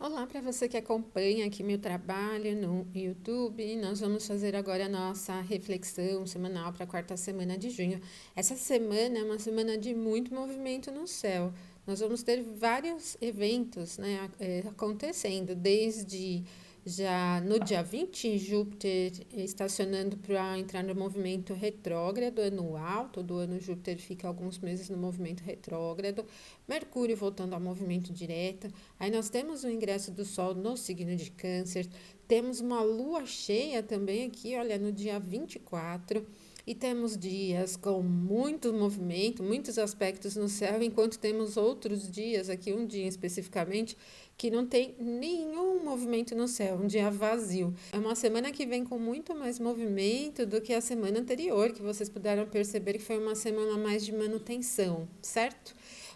Olá para você que acompanha aqui meu trabalho no YouTube. Nós vamos fazer agora a nossa reflexão semanal para a quarta semana de junho. Essa semana é uma semana de muito movimento no céu. Nós vamos ter vários eventos, né, acontecendo, desde já no dia 20, Júpiter estacionando para entrar no movimento retrógrado anual. Todo ano Júpiter fica alguns meses no movimento retrógrado. Mercúrio voltando ao movimento direto. Aí nós temos o ingresso do Sol no signo de Câncer, temos uma lua cheia também aqui, olha, no dia 24, e temos dias com muito movimento, muitos aspectos no céu, enquanto temos outros dias, aqui um dia especificamente, que não tem nenhum movimento no céu, um dia vazio. É uma semana que vem com muito mais movimento do que a semana anterior, que vocês puderam perceber que foi uma semana mais de manutenção, certo?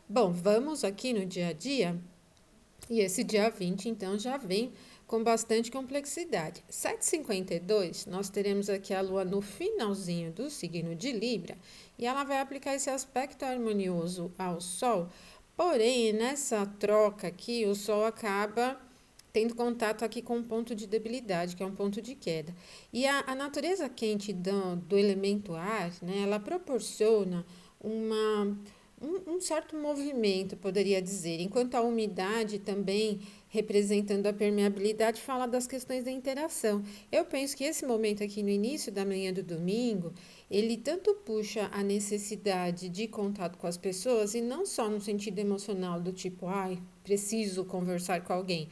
Bom, vamos aqui no dia a dia. E esse dia 20, então, já vem com bastante complexidade. 7h52, nós teremos aqui a Lua no finalzinho do signo de Libra, e ela vai aplicar esse aspecto harmonioso ao Sol. Porém, nessa troca aqui, o Sol acaba tendo contato aqui com um ponto de debilidade, que é um ponto de queda. E a natureza quente do elemento ar, né, ela proporciona um certo movimento, poderia dizer, enquanto a umidade também, representando a permeabilidade, fala das questões da interação. Eu penso que esse momento aqui no início da manhã do domingo, ele tanto puxa a necessidade de contato com as pessoas, e não só no sentido emocional, do tipo, ai, preciso conversar com alguém,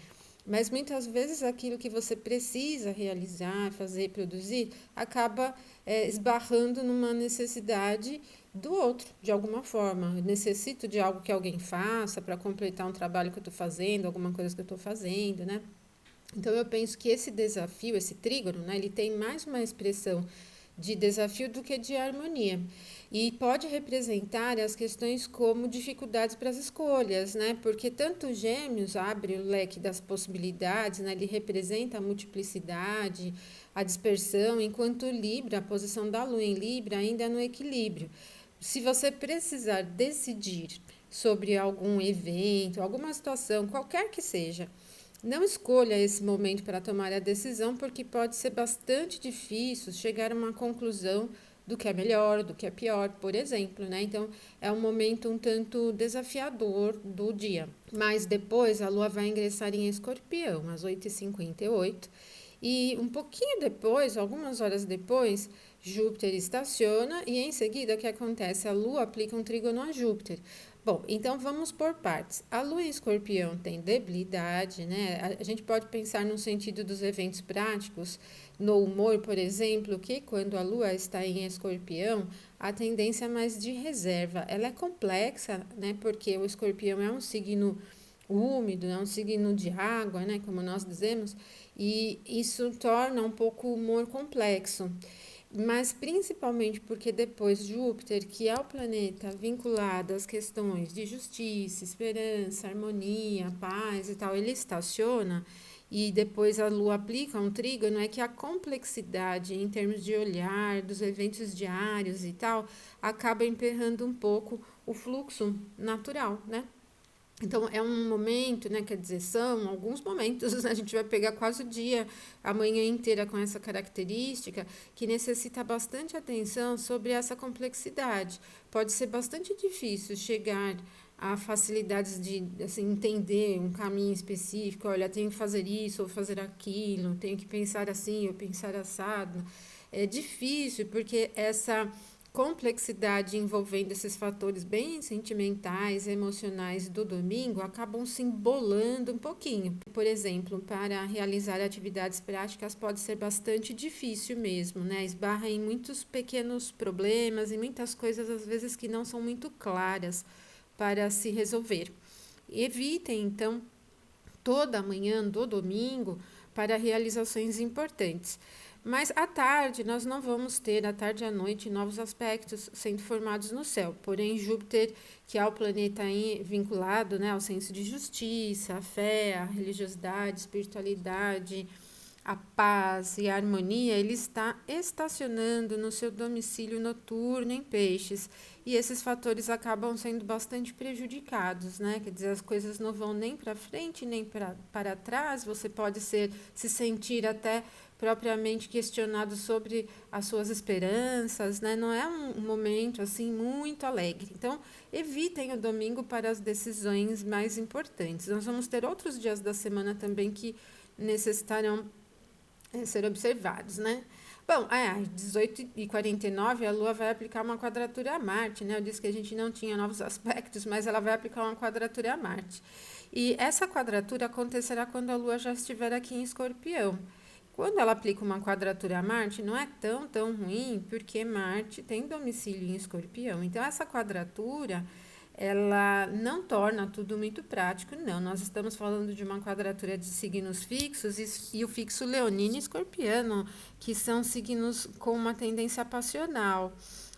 mas muitas vezes aquilo que você precisa realizar, fazer, produzir, acaba esbarrando numa necessidade do outro, de alguma forma. Eu necessito de algo que alguém faça para completar um trabalho que eu estou fazendo, alguma coisa que eu estou fazendo, né? Então eu penso que esse desafio, esse trígono, né, ele tem mais uma expressão de desafio do que de harmonia. E pode representar as questões como dificuldades para as escolhas, né? Porque tanto Gêmeos abre o leque das possibilidades, né? Ele representa a multiplicidade, a dispersão, enquanto Libra, a posição da Lua em Libra, ainda é no equilíbrio. Se você precisar decidir sobre algum evento, alguma situação, qualquer que seja, não escolha esse momento para tomar a decisão, porque pode ser bastante difícil chegar a uma conclusão do que é melhor, do que é pior, por exemplo, né? Então, é um momento um tanto desafiador do dia. Mas depois a Lua vai ingressar em Escorpião, às 8h58, e um pouquinho depois, algumas horas depois, Júpiter estaciona e em seguida o que acontece? A Lua aplica um trígono a Júpiter. Bom, então vamos por partes. A Lua em Escorpião tem debilidade, né? A gente pode pensar no sentido dos eventos práticos, no humor, por exemplo, que quando a Lua está em Escorpião, a tendência é mais de reserva. Ela é complexa, né? Porque o Escorpião é um signo úmido, é um signo de água, né? Como nós dizemos, e isso torna um pouco o humor complexo. Mas principalmente porque depois Júpiter, que é o planeta vinculado às questões de justiça, esperança, harmonia, paz e tal, ele estaciona e depois a Lua aplica um trígono, é que a complexidade em termos de olhar, dos eventos diários e tal, acaba emperrando um pouco o fluxo natural, né? Então, é um momento, né? Quer dizer, são alguns momentos, a gente vai pegar quase o dia, a manhã inteira com essa característica, que necessita bastante atenção sobre essa complexidade. Pode ser bastante difícil chegar a facilidades de assim, entender um caminho específico, olha, tenho que fazer isso ou fazer aquilo, tenho que pensar assim ou pensar assado. É difícil, porque essa complexidade envolvendo esses fatores bem sentimentais, emocionais do domingo acabam se embolando um pouquinho. Por exemplo, para realizar atividades práticas pode ser bastante difícil mesmo, né? Esbarra em muitos pequenos problemas e muitas coisas às vezes que não são muito claras para se resolver. Evitem, então, toda a manhã do domingo para realizações importantes. Mas à tarde, nós não vamos ter, à tarde e à noite, novos aspectos sendo formados no céu. Porém, Júpiter, que é o planeta vinculado, né, ao senso de justiça, à fé, à religiosidade, espiritualidade, a paz e a harmonia, ele está estacionando no seu domicílio noturno em Peixes. E esses fatores acabam sendo bastante prejudicados, né? Quer dizer, as coisas não vão nem para frente, nem para trás. Você pode se sentir até propriamente questionado sobre as suas esperanças, né? Não é um momento assim muito alegre. Então, evitem o domingo para as decisões mais importantes. Nós vamos ter outros dias da semana também que necessitarão ser observados, né? Bom, às 18h49 a Lua vai aplicar uma quadratura a Marte, né? Eu disse que a gente não tinha novos aspectos, mas ela vai aplicar uma quadratura a Marte. E essa quadratura acontecerá quando a Lua já estiver aqui em Escorpião. Quando ela aplica uma quadratura a Marte, não é tão ruim, porque Marte tem domicílio em Escorpião. Então, essa quadratura, ela não torna tudo muito prático, não. Nós estamos falando de uma quadratura de signos fixos e o fixo leonino e escorpiano, que são signos com uma tendência passional.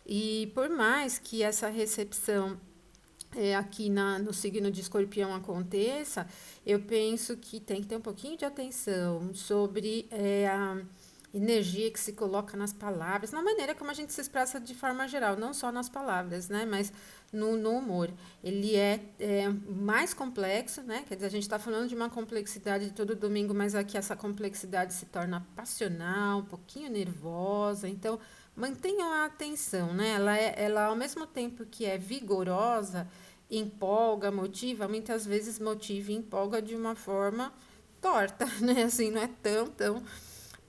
E por mais que essa recepção aqui no signo de escorpião aconteça, eu penso que tem que ter um pouquinho de atenção sobre a energia que se coloca nas palavras, na maneira como a gente se expressa de forma geral, não só nas palavras, né, mas no humor. Ele é mais complexo, né, quer dizer, a gente está falando de uma complexidade de todo domingo, mas aqui essa complexidade se torna passional, um pouquinho nervosa, então mantenham a atenção, né, ela ao mesmo tempo que é vigorosa, empolga, motiva, muitas vezes motiva e empolga de uma forma torta, né, assim, não é tão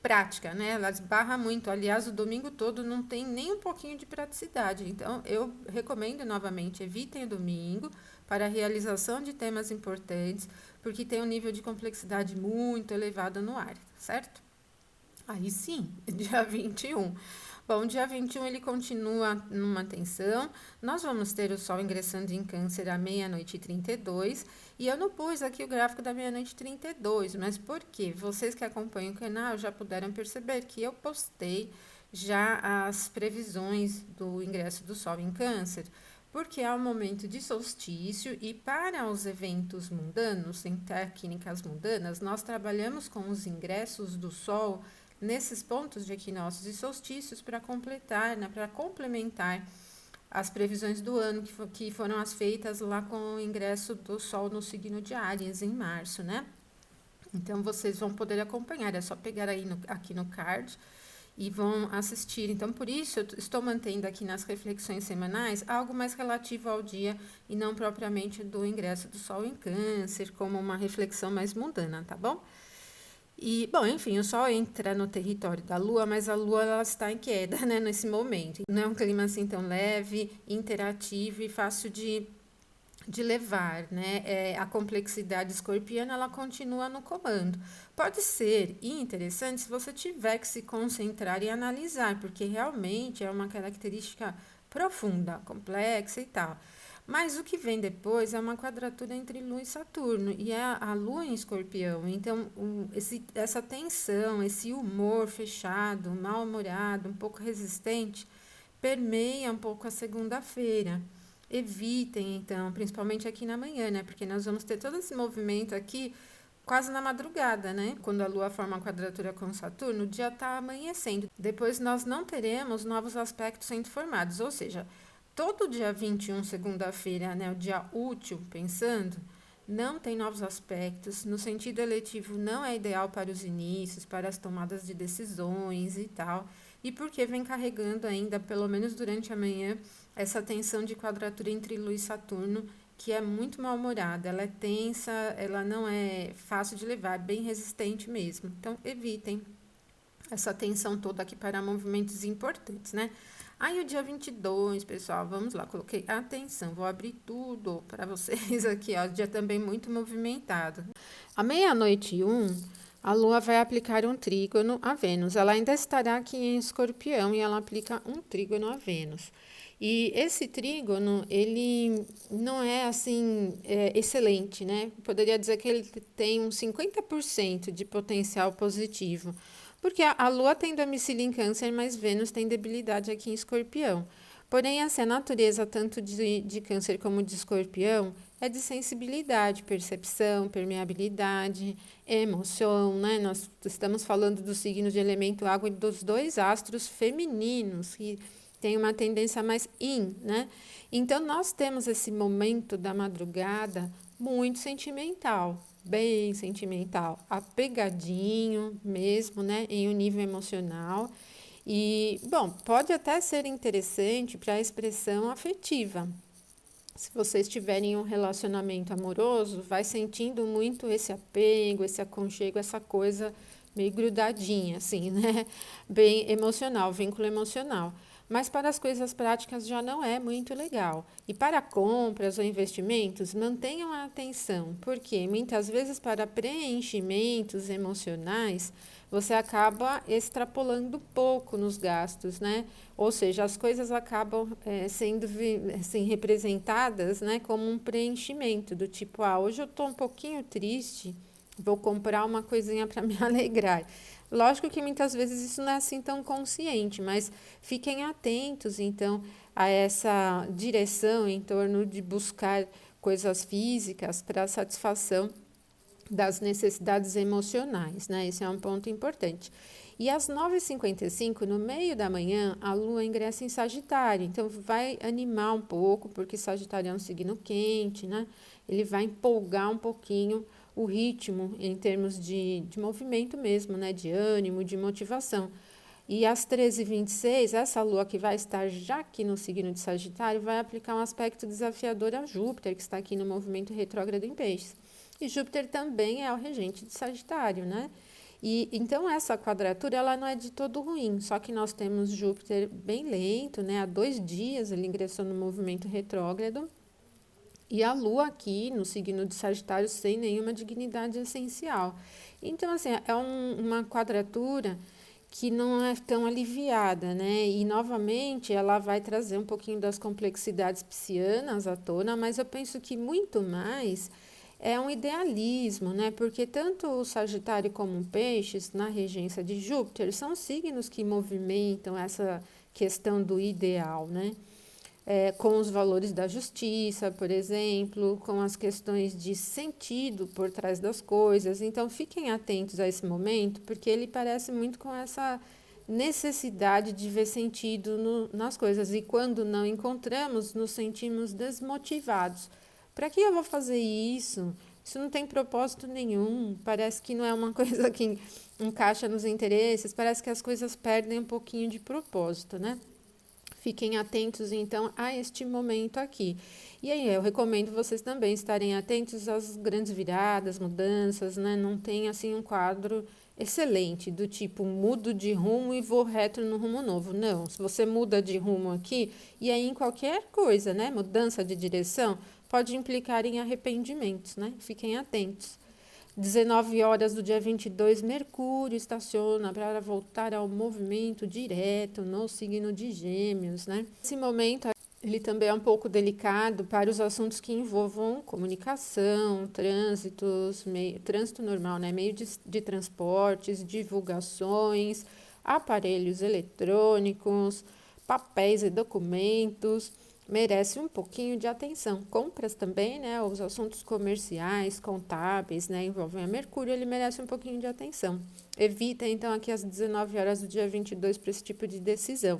prática, né? Ela esbarra muito. Aliás, o domingo todo não tem nem um pouquinho de praticidade. Então, eu recomendo novamente, evitem o domingo para a realização de temas importantes, porque tem um nível de complexidade muito elevado no ar, certo? Aí sim, dia 21. Bom, dia 21 ele continua numa tensão. Nós vamos ter o Sol ingressando em Câncer à meia-noite e 32. E eu não pus aqui o gráfico da meia-noite e 32, mas por quê? Vocês que acompanham o canal já puderam perceber que eu postei já as previsões do ingresso do Sol em Câncer, porque é um momento de solstício e para os eventos mundanos, em técnicas mundanas, nós trabalhamos com os ingressos do Sol nesses pontos de equinócios e solstícios para completar, né, para complementar as previsões do ano que foram as feitas lá com o ingresso do Sol no signo de Áries em março, né? Então vocês vão poder acompanhar, é só pegar aí aqui no card e vão assistir. Então, por isso, eu estou mantendo aqui nas reflexões semanais algo mais relativo ao dia e não propriamente do ingresso do Sol em Câncer, como uma reflexão mais mundana, tá bom? E, bom, enfim, o Sol entra no território da Lua, mas a Lua ela está em queda, né, nesse momento. Não é um clima assim tão leve, interativo e fácil de levar, né? A complexidade escorpiana ela continua no comando. Pode ser interessante se você tiver que se concentrar e analisar, porque realmente é uma característica profunda, complexa e tal. Mas o que vem depois é uma quadratura entre Lua e Saturno, e é a Lua em Escorpião. Então, essa tensão, esse humor fechado, mal-humorado, um pouco resistente, permeia um pouco a segunda-feira. Evitem, então, principalmente aqui na manhã, né? Porque nós vamos ter todo esse movimento aqui quase na madrugada, né? Quando a Lua forma a quadratura com Saturno, o dia está amanhecendo. Depois nós não teremos novos aspectos sendo formados, ou seja, todo dia 21, segunda-feira, né, o dia útil, pensando, não tem novos aspectos. No sentido eletivo, não é ideal para os inícios, para as tomadas de decisões e tal. E porque vem carregando ainda, pelo menos durante a manhã, essa tensão de quadratura entre Lua e Saturno, que é muito mal-humorada. Ela é tensa, ela não é fácil de levar, bem resistente mesmo. Então, evitem essa tensão toda aqui para movimentos importantes, né? Aí o dia 22, pessoal, vamos lá, coloquei atenção, vou abrir tudo para vocês aqui, ó, o dia também muito movimentado. À meia-noite e 1, a Lua vai aplicar um trígono a Vênus. Ela ainda estará aqui em Escorpião e ela aplica um trígono a Vênus. E esse trígono, ele não é assim excelente, né? Poderia dizer que ele tem uns 50% de potencial positivo. Porque a Lua tem domicílio em Câncer, mas Vênus tem debilidade aqui em Escorpião. Porém, essa natureza tanto de Câncer como de Escorpião é de sensibilidade, percepção, permeabilidade, emoção, né? Nós estamos falando do signo de elemento água e dos dois astros femininos, que tem uma tendência mais yin, né? Então, nós temos esse momento da madrugada muito sentimental, bem sentimental, apegadinho mesmo, né? Em um nível emocional. E, bom, pode até ser interessante para a expressão afetiva. Se vocês tiverem um relacionamento amoroso, vai sentindo muito esse apego, esse aconchego, essa coisa meio grudadinha, assim, né? Bem emocional, vínculo emocional. Mas para as coisas práticas já não é muito legal. E para compras ou investimentos, mantenham a atenção, porque muitas vezes para preenchimentos emocionais, você acaba extrapolando pouco nos gastos, né? Ou seja, as coisas acabam sendo assim, representadas, né, como um preenchimento, do tipo, hoje eu estou um pouquinho triste, vou comprar uma coisinha para me alegrar. Lógico que muitas vezes isso não é assim tão consciente, mas fiquem atentos, então, a essa direção em torno de buscar coisas físicas para satisfação das necessidades emocionais, né? Esse é um ponto importante. E às 9h55, no meio da manhã, a Lua ingressa em Sagitário. Então, vai animar um pouco, porque Sagitário é um signo quente, né? Ele vai empolgar um pouquinho o ritmo em termos de movimento mesmo, né? De ânimo, de motivação. E às 13h26, essa Lua que vai estar já aqui no signo de Sagitário vai aplicar um aspecto desafiador a Júpiter, que está aqui no movimento retrógrado em Peixes. E Júpiter também é o regente de Sagitário, né? E então essa quadratura ela não é de todo ruim, só que nós temos Júpiter bem lento, né? Há 2 dias ele ingressou no movimento retrógrado e a Lua aqui no signo de Sagitário sem nenhuma dignidade essencial. Então assim é uma quadratura que não é tão aliviada, né? E novamente ela vai trazer um pouquinho das complexidades piscianas à tona, mas eu penso que muito mais é um idealismo, né? Porque tanto o Sagitário como o Peixes, na regência de Júpiter, são signos que movimentam essa questão do ideal, né? Com os valores da justiça, por exemplo, com as questões de sentido por trás das coisas. Então, fiquem atentos a esse momento, porque ele parece muito com essa necessidade de ver sentido nas coisas. E quando não encontramos, nos sentimos desmotivados. Para que eu vou fazer isso? Isso não tem propósito nenhum. Parece que não é uma coisa que encaixa nos interesses. Parece que as coisas perdem um pouquinho de propósito, né? Fiquem atentos, então, a este momento aqui. E aí, eu recomendo vocês também estarem atentos às grandes viradas, mudanças, né? Não tem, assim, um quadro excelente, do tipo, mudo de rumo e vou reto no rumo novo. Não, se você muda de rumo aqui, e aí em qualquer coisa, né? Mudança de direção, pode implicar em arrependimentos, né? Fiquem atentos. 19 horas do dia 22, Mercúrio estaciona para voltar ao movimento direto no signo de Gêmeos, né? Esse momento ele também é um pouco delicado para os assuntos que envolvam comunicação, trânsito normal, né? Meio de transportes, divulgações, aparelhos eletrônicos, papéis e documentos. Merece um pouquinho de atenção. Compras também, né? Os assuntos comerciais, contábeis, né? Envolvem a Mercúrio, ele merece um pouquinho de atenção. Evita, então, aqui às 19 horas do dia 22 para esse tipo de decisão.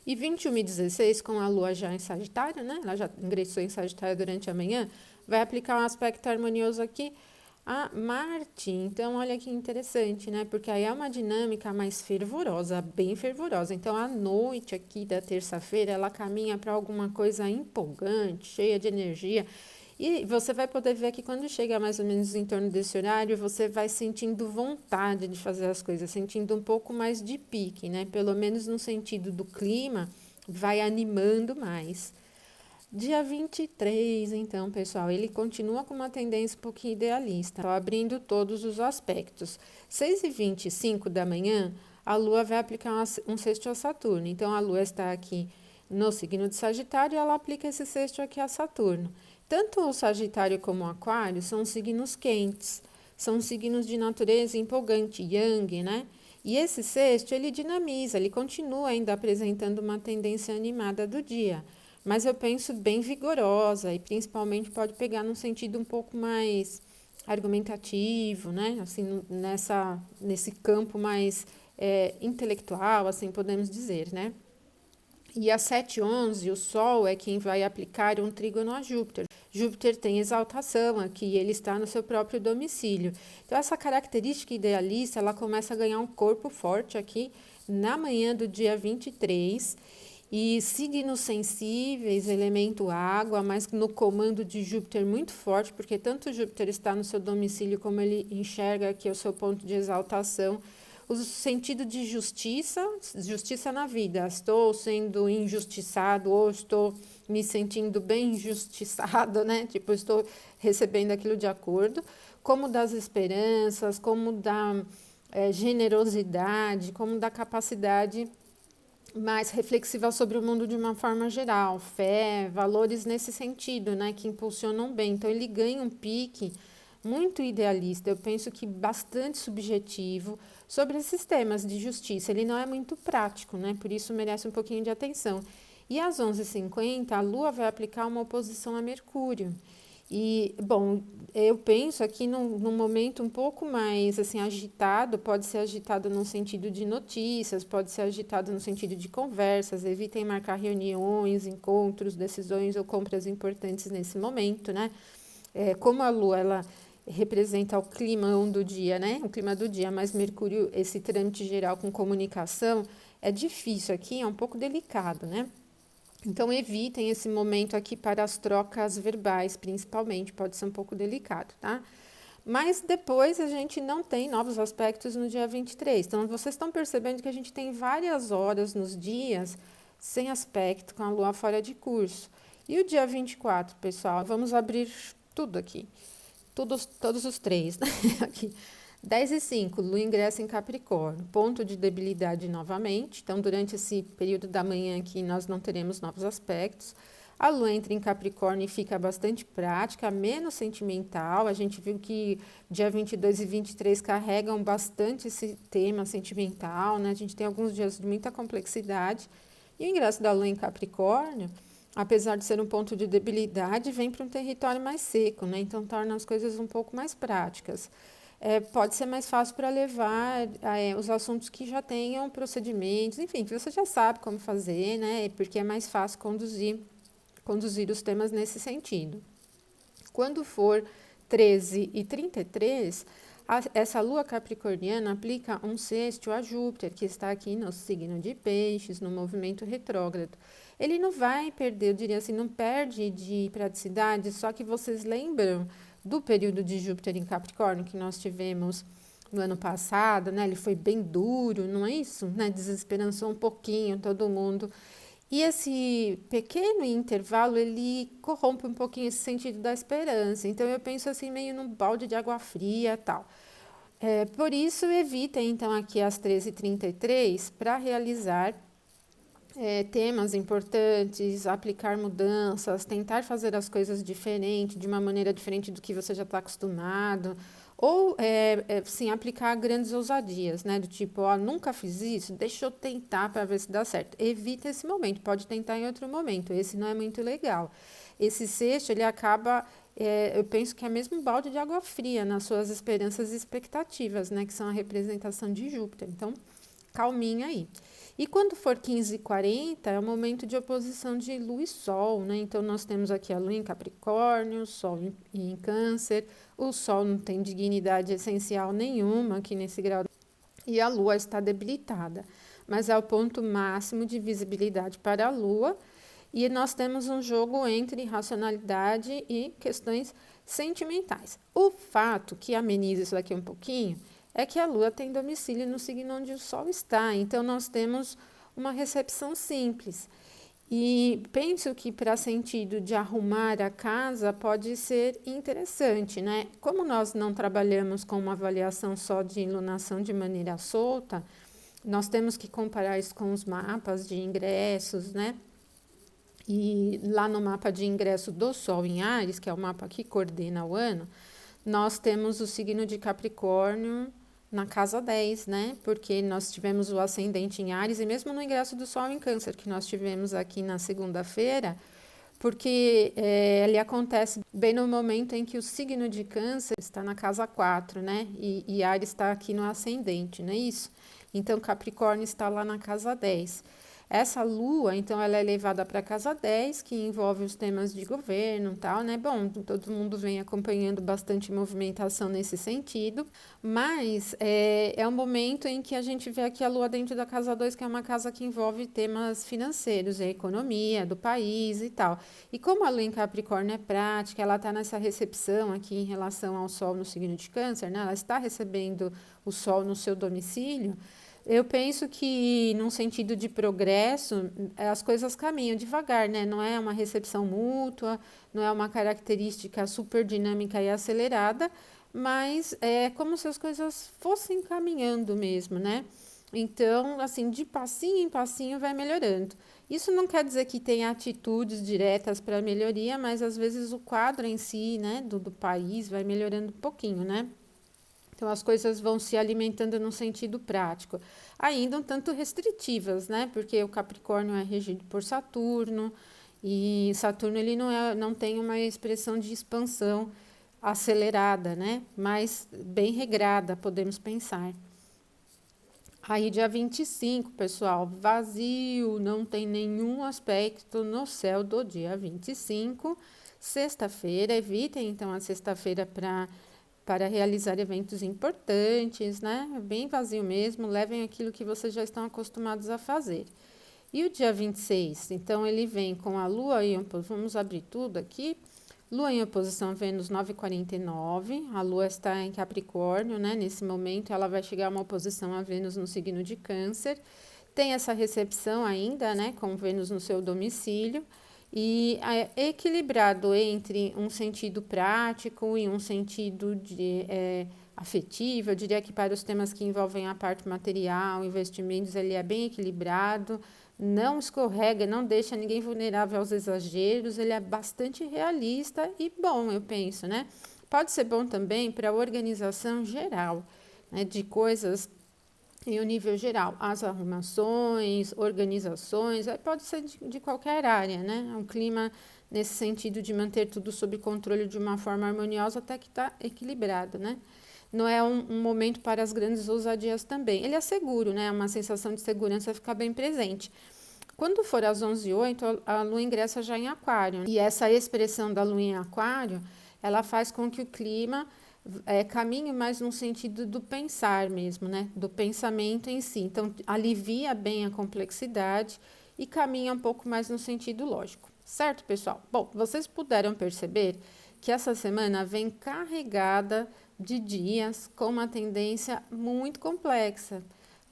E 21h16, com a Lua já em Sagitário, né? Ela já ingressou em Sagitário durante a manhã, vai aplicar um aspecto harmonioso aqui a Marte. Então, olha que interessante, né? Porque aí é uma dinâmica mais fervorosa, bem fervorosa. Então, a noite aqui da terça-feira, ela caminha para alguma coisa empolgante, cheia de energia. E você vai poder ver que quando chega mais ou menos em torno desse horário, você vai sentindo vontade de fazer as coisas, sentindo um pouco mais de pique, né? Pelo menos no sentido do clima, vai animando mais. Dia 23, então, pessoal, ele continua com uma tendência um pouquinho idealista, abrindo todos os aspectos. 6h25 da manhã, a Lua vai aplicar um sexto a Saturno. Então, a Lua está aqui no signo de Sagitário e ela aplica esse sexto aqui a Saturno. Tanto o Sagitário como o Aquário são signos quentes, são signos de natureza empolgante, yang, né? E esse sexto, ele dinamiza, ele continua ainda apresentando uma tendência animada do dia. mas eu penso bem vigorosa e principalmente pode pegar num sentido um pouco mais argumentativo, né? Assim, nesse campo mais intelectual, assim podemos dizer, né? E às 7h11, o Sol é quem vai aplicar um trígono a Júpiter. Júpiter tem exaltação aqui, ele está no seu próprio domicílio. Então, essa característica idealista, ela começa a ganhar um corpo forte aqui na manhã do dia 23. E signos sensíveis, elemento água, mas no comando de Júpiter muito forte, porque tanto Júpiter está no seu domicílio, como ele enxerga aqui o seu ponto de exaltação, o sentido de justiça, justiça na vida. Estou sendo injustiçado ou estou me sentindo bem injustiçado, né? Tipo, estou recebendo aquilo de acordo. Como das esperanças, como da generosidade, como da capacidade mais reflexiva sobre o mundo de uma forma geral. Fé, valores nesse sentido, né? Que impulsionam bem. Então, ele ganha um pique muito idealista, eu penso que bastante subjetivo, sobre esses temas de justiça. Ele não é muito prático, né? Por isso merece um pouquinho de atenção. E às 11h50, a Lua vai aplicar uma oposição a Mercúrio. E, bom, eu penso aqui num momento um pouco mais assim agitado, pode ser agitado no sentido de notícias, pode ser agitado no sentido de conversas, evitem marcar reuniões, encontros, decisões ou compras importantes nesse momento, né? Como a Lua, ela representa o clima do dia, né? O clima do dia, mas Mercúrio, esse trâmite geral com comunicação, é difícil aqui, é um pouco delicado, né? Então, evitem esse momento aqui para as trocas verbais, principalmente, pode ser um pouco delicado, tá? Mas depois a gente não tem novos aspectos no dia 23. Então, vocês estão percebendo que a gente tem várias horas nos dias sem aspecto, com a Lua fora de curso. E o dia 24, pessoal, vamos abrir tudo aqui. Todos os três, né? Aqui. 10h05, Lua ingressa em Capricórnio, ponto de debilidade novamente. Então, durante esse período da manhã aqui, nós não teremos novos aspectos. A Lua entra em Capricórnio e fica bastante prática, menos sentimental. A gente viu que dia 22 e 23 carregam bastante esse tema sentimental, né? A gente tem alguns dias de muita complexidade. E o ingresso da Lua em Capricórnio, apesar de ser um ponto de debilidade, vem para um território mais seco, né? Então, torna as coisas um pouco mais práticas. Pode ser mais fácil para levar os assuntos que já tenham procedimentos, enfim, que você já sabe como fazer, né? Porque é mais fácil conduzir os temas nesse sentido. Quando for 13h33, essa Lua capricorniana aplica um sextil a Júpiter, que está aqui no signo de Peixes, no movimento retrógrado. Ele não vai perder, eu diria assim, não perde de praticidade, só que vocês lembram do período de Júpiter em Capricórnio que nós tivemos no ano passado, né? Ele foi bem duro, não é isso? Né? Desesperançou um pouquinho todo mundo. E esse pequeno intervalo, ele corrompe um pouquinho esse sentido da esperança. Então, eu penso assim, meio num balde de água fria e tal. Por isso, evitem, então, aqui às 13h33 para realizar temas importantes, aplicar mudanças, tentar fazer as coisas diferente, de uma maneira diferente do que você já está acostumado, ou sim, aplicar grandes ousadias, né? Do tipo, ó, nunca fiz isso, deixa eu tentar para ver se dá certo. Evita esse momento, pode tentar em outro momento, esse não é muito legal. Esse sexto, ele acaba, eu penso que é mesmo um balde de água fria nas suas esperanças e expectativas, né? Que são a representação de Júpiter. Então, calminha aí. E quando for 15h40, é o momento de oposição de Lua e Sol, né? Então, nós temos aqui a Lua em Capricórnio, Sol em Câncer. O Sol não tem dignidade essencial nenhuma aqui nesse grau. E a Lua está debilitada. Mas é o ponto máximo de visibilidade para a Lua. E nós temos um jogo entre racionalidade e questões sentimentais. O fato que ameniza isso daqui um pouquinho é que a Lua tem domicílio no signo onde o Sol está. Então, nós temos uma recepção simples. E penso que para sentido de arrumar a casa pode ser interessante, né? Como nós não trabalhamos com uma avaliação só de iluminação de maneira solta, nós temos que comparar isso com os mapas de ingressos, né? E lá no mapa de ingresso do Sol em Áries, que é o mapa que coordena o ano, nós temos o signo de Capricórnio na casa 10, né? Porque nós tivemos o ascendente em Áries e mesmo no ingresso do Sol em Câncer que nós tivemos aqui na segunda-feira, porque ele acontece bem no momento em que o signo de Câncer está na casa 4, né? E Áries está aqui no ascendente, não é isso? Então Capricórnio está lá na casa 10. Essa lua, então, ela é levada para a casa 10, que envolve os temas de governo e tal, né? Bom, todo mundo vem acompanhando bastante movimentação nesse sentido, mas é um momento em que a gente vê aqui a lua dentro da casa 2, que é uma casa que envolve temas financeiros, a economia do país e tal. E como a lua em Capricórnio é prática, ela está nessa recepção aqui em relação ao Sol no signo de Câncer, né? Ela está recebendo o Sol no seu domicílio. Eu penso que, num sentido de progresso, as coisas caminham devagar, né? Não é uma recepção mútua, não é uma característica super dinâmica e acelerada, mas é como se as coisas fossem caminhando mesmo, né? Então, assim, de passinho em passinho vai melhorando. Isso não quer dizer que tenha atitudes diretas para melhoria, mas às vezes o quadro em si, né, do país vai melhorando um pouquinho, né? Então, as coisas vão se alimentando no sentido prático. Ainda um tanto restritivas, né? Porque o Capricórnio é regido por Saturno, e Saturno ele não tem uma expressão de expansão acelerada, né? Mas bem regrada, podemos pensar. Aí, dia 25, pessoal, vazio, não tem nenhum aspecto no céu do dia 25. Sexta-feira, evitem então a sexta-feira para realizar eventos importantes, né? Bem vazio mesmo, levem aquilo que vocês já estão acostumados a fazer. E o dia 26, então ele vem com a Lua em oposição, vamos abrir tudo aqui. Lua em oposição Vênus 9,49, a Lua está em Capricórnio, né? Nesse momento ela vai chegar a uma oposição a Vênus no signo de Câncer. Tem essa recepção ainda, né? Com Vênus no seu domicílio. E é equilibrado entre um sentido prático e um sentido afetivo. Eu diria que para os temas que envolvem a parte material, investimentos, ele é bem equilibrado, não escorrega, não deixa ninguém vulnerável aos exageros, ele é bastante realista e bom, eu penso, né? Pode ser bom também para a organização geral, né, de coisas em um nível geral, as arrumações, organizações, pode ser de qualquer área, né? É um clima nesse sentido de manter tudo sob controle de uma forma harmoniosa até que está equilibrado, né? Não é um momento para as grandes ousadias também. Ele é seguro, né? Uma sensação de segurança fica bem presente. Quando for às 11h08, a lua ingressa já em aquário. E essa expressão da lua em aquário, ela faz com que o clima caminhe mais no sentido do pensar mesmo, né? Do pensamento em si. Então, alivia bem a complexidade e caminha um pouco mais no sentido lógico. Certo, pessoal? Bom, vocês puderam perceber que essa semana vem carregada de dias com uma tendência muito complexa,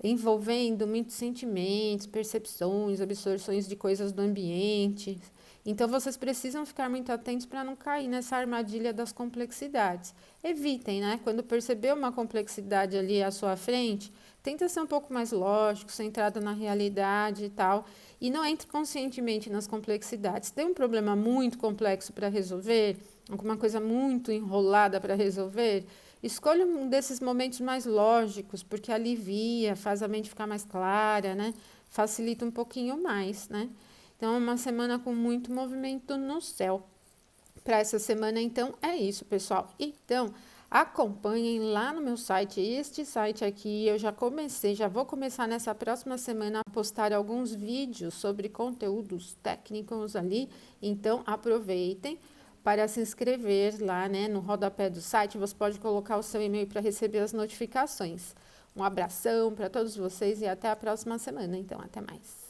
envolvendo muitos sentimentos, percepções, absorções de coisas do ambiente. Então, vocês precisam ficar muito atentos para não cair nessa armadilha das complexidades. Evitem, né? Quando perceber uma complexidade ali à sua frente, tenta ser um pouco mais lógico, centrado na realidade e tal, e não entre conscientemente nas complexidades. Tem um problema muito complexo para resolver, alguma coisa muito enrolada para resolver, escolha um desses momentos mais lógicos, porque alivia, faz a mente ficar mais clara, né? Facilita um pouquinho mais, né? Então, é uma semana com muito movimento no céu. Para essa semana, então, é isso, pessoal. Então, acompanhem lá no meu site, este site aqui, eu já vou começar nessa próxima semana a postar alguns vídeos sobre conteúdos técnicos ali, então aproveitem para se inscrever lá, né, no rodapé do site, você pode colocar o seu e-mail para receber as notificações. Um abração para todos vocês e até a próxima semana, então, até mais.